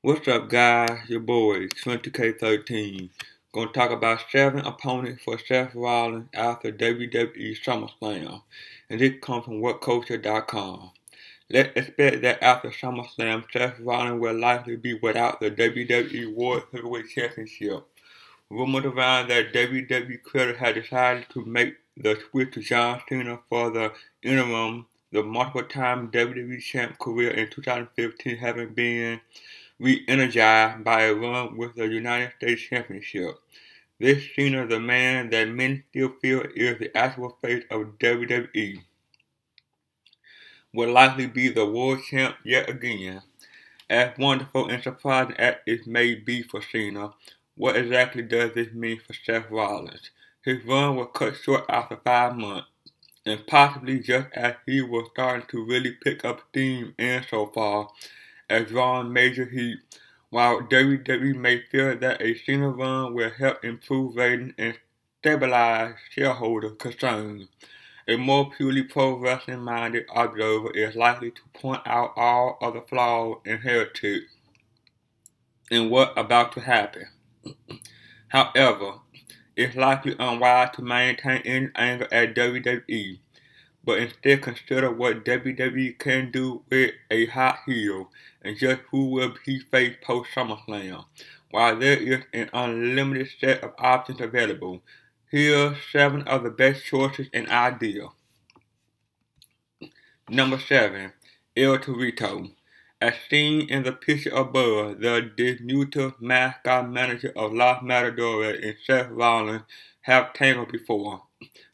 What's up, guys? Your boy, 20K13. Gonna talk about 7 opponents for Seth Rollins after WWE SummerSlam. And this comes from WhatCulture.com. Let's expect that after SummerSlam, Seth Rollins will likely be without the WWE World Heavyweight Championship. Rumors around that WWE critics had decided to make the switch to John Cena for the interim, the multiple-time WWE champ career in 2015 having been re-energized by a run with the United States Championship. This Cena, the man that many still feel is the actual face of WWE, will likely be the world champ yet again. As wonderful and surprising as it may be for Cena, what exactly does this mean for Seth Rollins? His run was cut short after 5 months, and possibly just as he was starting to really pick up steam and so far, as drawing major heat. While WWE may feel that a Cena run will help improve ratings and stabilize shareholder concerns, a more purely pro wrestling minded observer is likely to point out all of the flaws inherited in what's about to happen. However, it's likely unwise to maintain any anger at WWE, but instead consider what WWE can do with a hot heel and just who will he face post SummerSlam. While there is an unlimited set of options available, here's 7 of the best choices and ideas. Number 7. El Torito. As seen in the picture above, the diminutive mascot manager of Los Matadores and Seth Rollins have tangled before.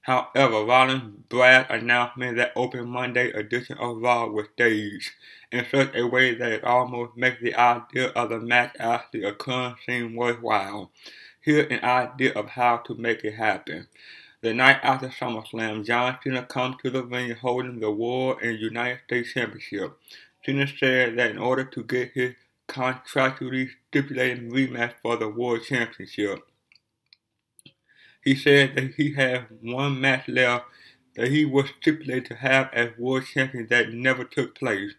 However, Rollins' brash announcement that opened Monday edition of Raw was staged in such a way that it almost makes the idea of the match actually occurring seem worthwhile. Here's an idea of how to make it happen. The night after SummerSlam, John Cena comes to the ring holding the World and United States Championship. Cena said that in order to get his contractually stipulated rematch for the World Championship, he said that he had one match left that he was stipulated to have as world champion that never took place.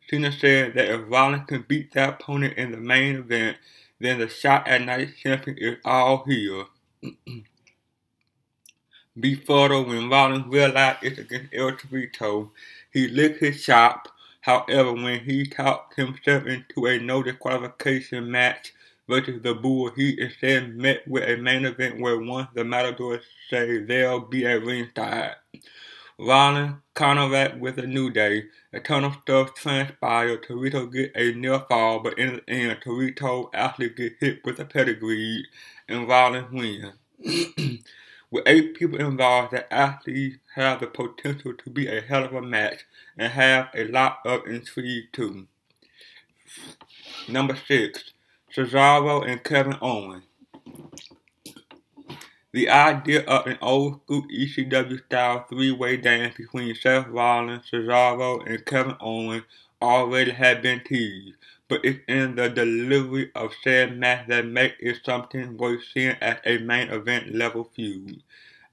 Cena said that if Rollins can beat that opponent in the main event, then the shot at night champion is all his. Before when Rollins realized it's against El Torito, he licked his chops. However, when he talked himself into a no disqualification match versus the Bull, he instead met with a main event where once the Matadors say they'll be at ringside. Rollins counteract with a New Day. A ton of stuff transpired. Torito get a near fall, but in the end, Torito actually get hit with a pedigree, and Rollins wins. With 8 people involved that actually have the potential to be a hell of a match and have a lot of intrigue too. Number 6. Cesaro and Kevin Owens. The idea of an old school ECW style 3-way dance between Seth Rollins, Cesaro, and Kevin Owens already had been teased, but it's in the delivery of said match that makes it something worth seeing as a main event level feud.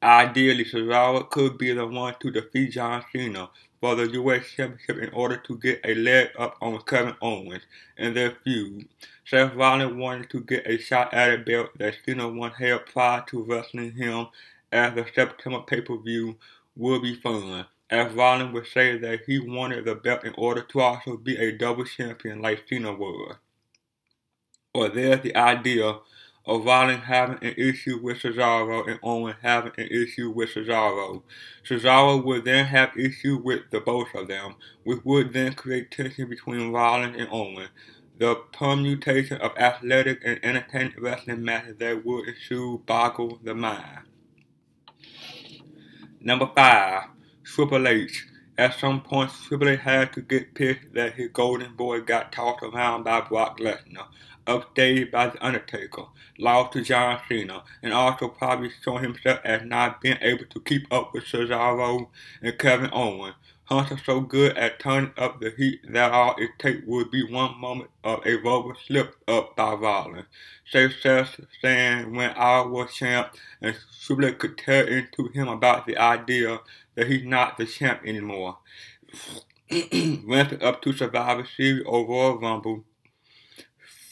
Ideally, Cesaro could be the one to defeat John Cena for the U.S. Championship in order to get a leg up on Kevin Owens in their feud. Seth Rollins wanted to get a shot at a belt that Cena once held prior to wrestling him, as the September pay-per-view would be fun, as Rollins would say that he wanted the belt in order to also be a double champion like Cena was. Or there's the idea of Rollins having an issue with Cesaro and Owens having an issue with Cesaro. Cesaro would then have issue with the both of them, which would then create tension between Rollins and Owens. The permutation of athletic and entertaining wrestling matches that would ensue boggle the mind. Number 5. Triple H. At some point, Triple H had to get pissed that his golden boy got tossed around by Brock Lesnar, upstaged by The Undertaker, lost to John Cena, and also probably showing himself as not being able to keep up with Cesaro and Kevin Owens. Hunter's so good at turning up the heat that all it takes would be one moment of a verbal slip up by Rollins. Seth saying when I was champ, and Triple H could tear into him about the idea that he's not the champ anymore. Ramping up to Survivor Series or Royal Rumble,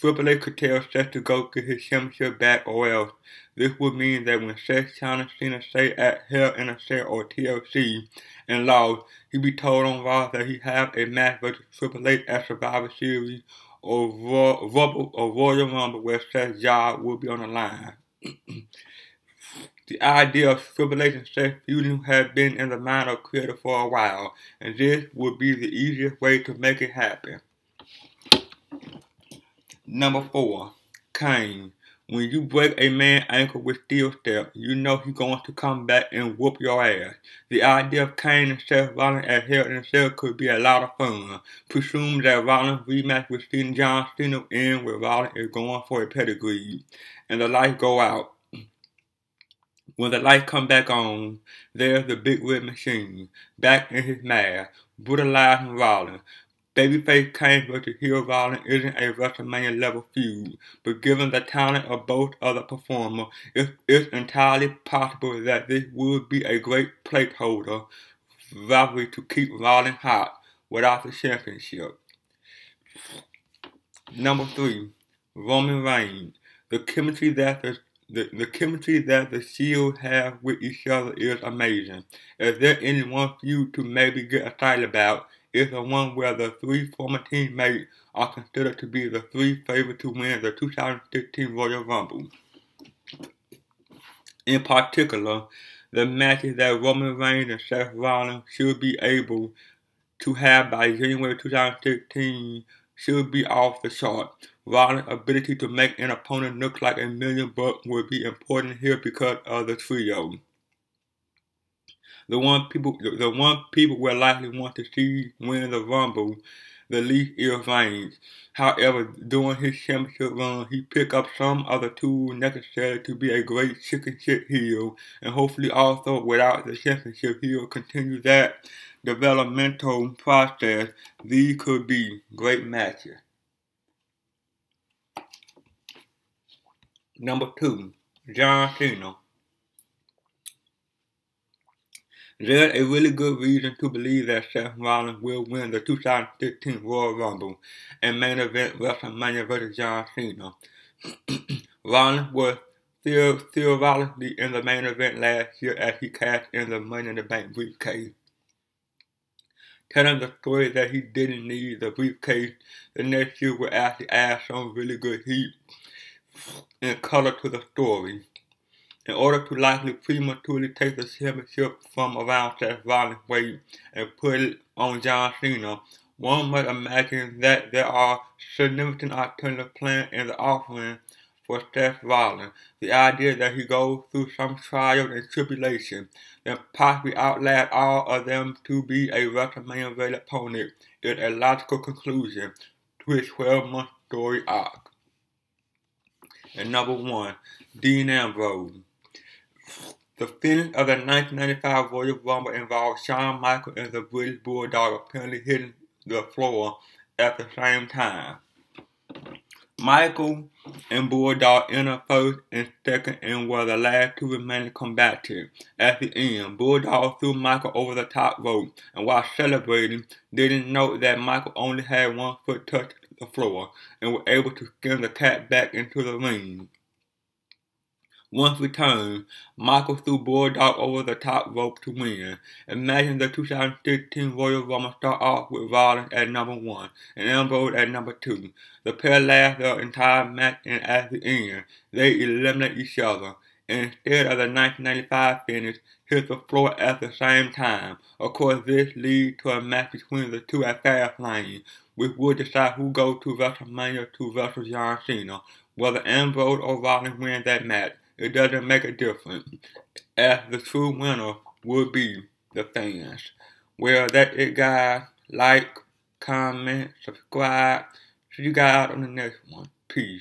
Triple H could tell Seth to go get his championship back or else. This would mean that when Seth challenged Cena say at Hell in a Cell or TLC and lost, he'd be told on Raw that he have a match versus Triple H at Survivor Series or Royal Rumble where Seth's job will be on the line. The idea of Triple H and Seth feuding had been in the mind of creators for a while, and this would be the easiest way to make it happen. Number 4. Kane. When you break a man's ankle with steel steps, you know he's going to come back and whoop your ass. The idea of Kane and Seth Rollins at Hell in a Cell could be a lot of fun. Presume that Rollins' rematch with John Cena will end where Rollins is going for a pedigree, and the lights go out. When the lights come back on, there's the Big Red Machine, back in his mask, brutalizing Rollins. Babyface Kane vs. heel Rollins isn't a WrestleMania level feud, but given the talent of both other performers, it's entirely possible that this would be a great placeholder rivalry to keep Rollins hot without the championship. Number 3. Roman Reigns. The chemistry that the Shield have with each other is amazing. Is there any one feud to maybe get excited about? It's the one where the 3 former teammates are considered to be the 3 favorites to win the 2015 Royal Rumble. In particular, the matches that Roman Reigns and Seth Rollins should be able to have by January 2016 should be off the chart. Rollins' ability to make an opponent look like $1 million will be important here because of the trio. The one people will likely want to see win the Rumble the least is Reigns. However, during his championship run, he picked up some of the tools necessary to be a great chicken shit heel, and hopefully also without the championship, he'll continue that developmental process. These could be great matches. Number 2, John Cena. There's a really good reason to believe that Seth Rollins will win the 2015 Royal Rumble and main event WrestleMania vs. John Cena. Rollins was theoretically in the main event last year as he cashed in the Money in the Bank briefcase. Telling the story that he didn't need the briefcase the next year will actually add some really good heat and color to the story. In order to likely prematurely take the championship from around Seth Rollins' weight and put it on John Cena, one might imagine that there are significant alternative plans in the offering for Seth Rollins. The idea that he goes through some trials and tribulation, then possibly outlast all of them to be a WrestleMania-ready opponent is a logical conclusion to his 12-month story arc. And number 1, Dean Ambrose. The finish of the 1995 Royal Rumble involved Shawn Michaels and the British Bulldog apparently hitting the floor at the same time. Michaels and Bulldog entered first and second and were the last 2 remaining combatants. At the end, Bulldog threw Michaels over the top rope, and while celebrating, didn't note that Michaels only had 1 foot touch the floor and were able to skin the cat back into the ring. Once returned, Michaels threw Bulldog over the top rope to win. Imagine the 2015 Royal Rumble start off with Rollins at number 1 and Ambrose at number 2. The pair last the entire match, and at the end, they eliminate each other. And instead of the 1995 finish, hit the floor at the same time. Of course, this leads to a match between the two at Fastlane, which will decide who goes to WrestleMania to wrestle John Cena. Whether Ambrose or Rollins win that match, it doesn't make a difference, as the true winner will be the fans. Well, that's it, guys. Like, comment, subscribe. See you guys on the next one. Peace.